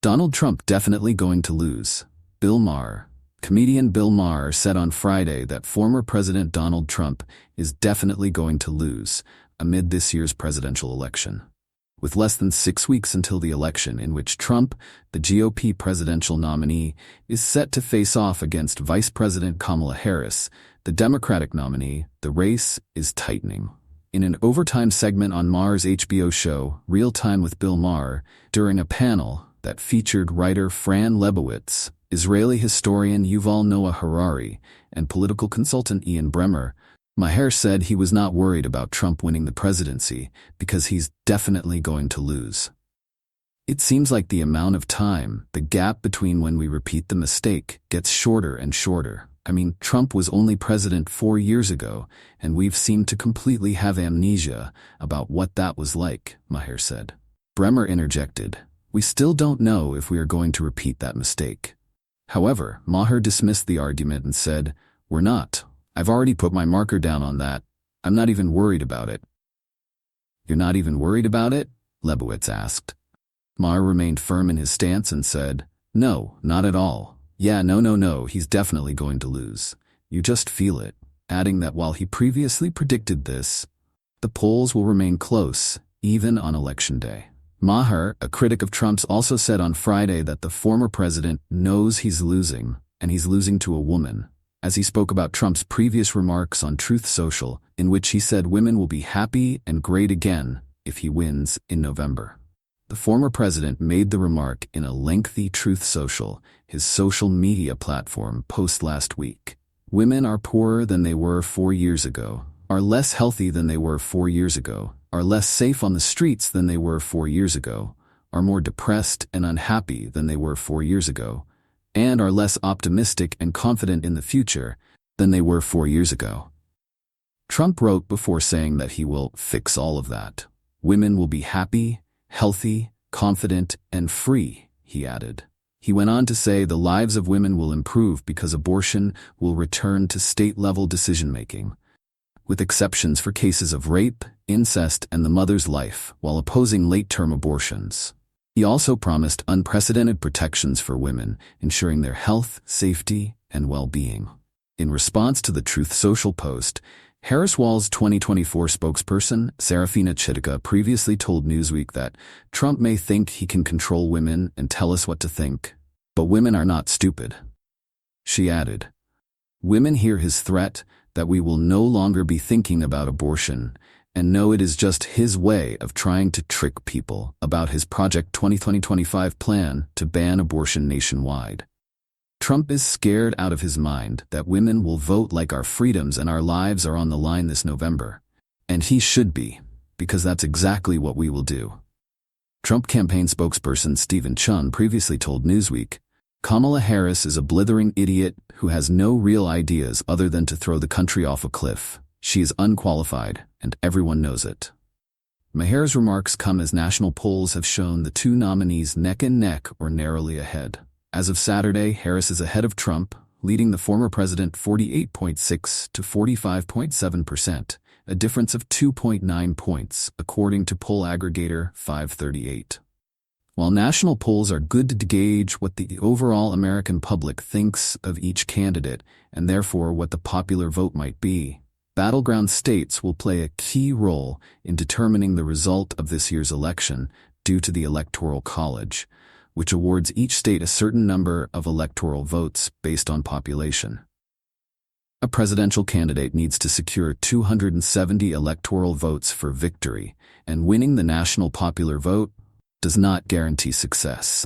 Donald Trump definitely going to lose. Bill Maher. Comedian Bill Maher said on Friday that former President Donald Trump is definitely going to lose amid this year's presidential election. With less than 6 weeks until the election in which Trump, the GOP presidential nominee, is set to face off against Vice President Kamala Harris, the Democratic nominee, the race is tightening. In an overtime segment on Maher's HBO show, Real Time with Bill Maher, during a panel that featured writer Fran Lebowitz, Israeli historian Yuval Noah Harari, and political consultant Ian Bremmer, Maher said he was not worried about Trump winning the presidency because he's definitely going to lose. It seems like the amount of time, the gap between when we repeat the mistake, gets shorter and shorter. I mean, Trump was only president 4 years ago, and we've seemed to completely have amnesia about what that was like, Maher said. Bremmer interjected, "We still don't know if we are going to repeat that mistake." However, Maher dismissed the argument and said, "We're not. I've already put my marker down on that. I'm not even worried about it." "You're not even worried about it?" Lebowitz asked. Maher remained firm in his stance and said, "No, not at all. Yeah, no, he's definitely going to lose. You just feel it," adding that while he previously predicted this, the polls will remain close, even on Election Day. Maher, a critic of Trump's, also said on Friday that the former president knows he's losing, and he's losing to a woman, as he spoke about Trump's previous remarks on Truth Social, in which he said women will be happy and great again if he wins in November. The former president made the remark in a lengthy Truth Social, his social media platform, post last week. "Women are poorer than they were 4 years ago, are less healthy than they were 4 years ago, are less safe on the streets than they were 4 years ago, are more depressed and unhappy than they were 4 years ago, and are less optimistic and confident in the future than they were 4 years ago." Trump wrote before saying that he will fix all of that. "Women will be happy, healthy, confident, and free," he added. He went on to say the lives of women will improve because abortion will return to state-level decision-making, with exceptions for cases of rape, incest, and the mother's life, while opposing late-term abortions. He also promised unprecedented protections for women, ensuring their health, safety, and well-being. In response to the Truth Social post, Harris Wall's 2024 spokesperson, Serafina Chitika, previously told Newsweek that Trump may think he can control women and tell us what to think, but women are not stupid. She added, "Women hear his threat that we will no longer be thinking about abortion and know it is just his way of trying to trick people about his Project 2025 plan to ban abortion nationwide. Trump is scared out of his mind that women will vote like our freedoms and our lives are on the line this November. And he should be, because that's exactly what we will do." Trump campaign spokesperson Stephen Chun previously told Newsweek, "Kamala Harris is a blithering idiot who has no real ideas other than to throw the country off a cliff. She is unqualified, and everyone knows it." Maher's remarks come as national polls have shown the two nominees neck and neck or narrowly ahead. As of Saturday, Harris is ahead of Trump, leading the former president 48.6 to 45.7%, a difference of 2.9 points, according to poll aggregator 538. While national polls are good to gauge what the overall American public thinks of each candidate, and therefore what the popular vote might be, battleground states will play a key role in determining the result of this year's election due to the Electoral College, which awards each state a certain number of electoral votes based on population. A presidential candidate needs to secure 270 electoral votes for victory, and winning the national popular vote does not guarantee success.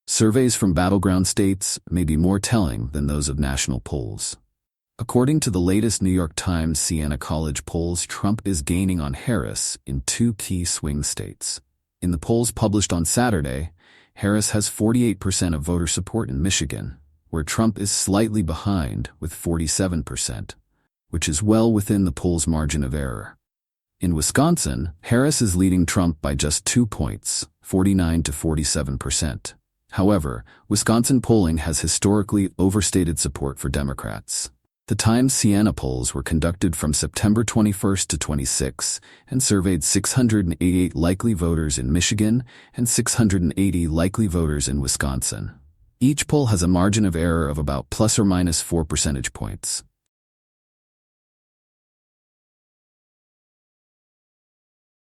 Surveys from battleground states may be more telling than those of national polls. According to the latest New York Times Siena College polls, Trump is gaining on Harris in 2 key swing states. In the polls published on Saturday, Harris has 48% of voter support in Michigan, where Trump is slightly behind with 47%, which is well within the poll's margin of error. In Wisconsin, Harris is leading Trump by just 2 points, 49 to 47%. However, Wisconsin polling has historically overstated support for Democrats. The Times Siena polls were conducted from September 21st to 26 and surveyed 688 likely voters in Michigan and 680 likely voters in Wisconsin. Each poll has a margin of error of about plus or minus 4 percentage points.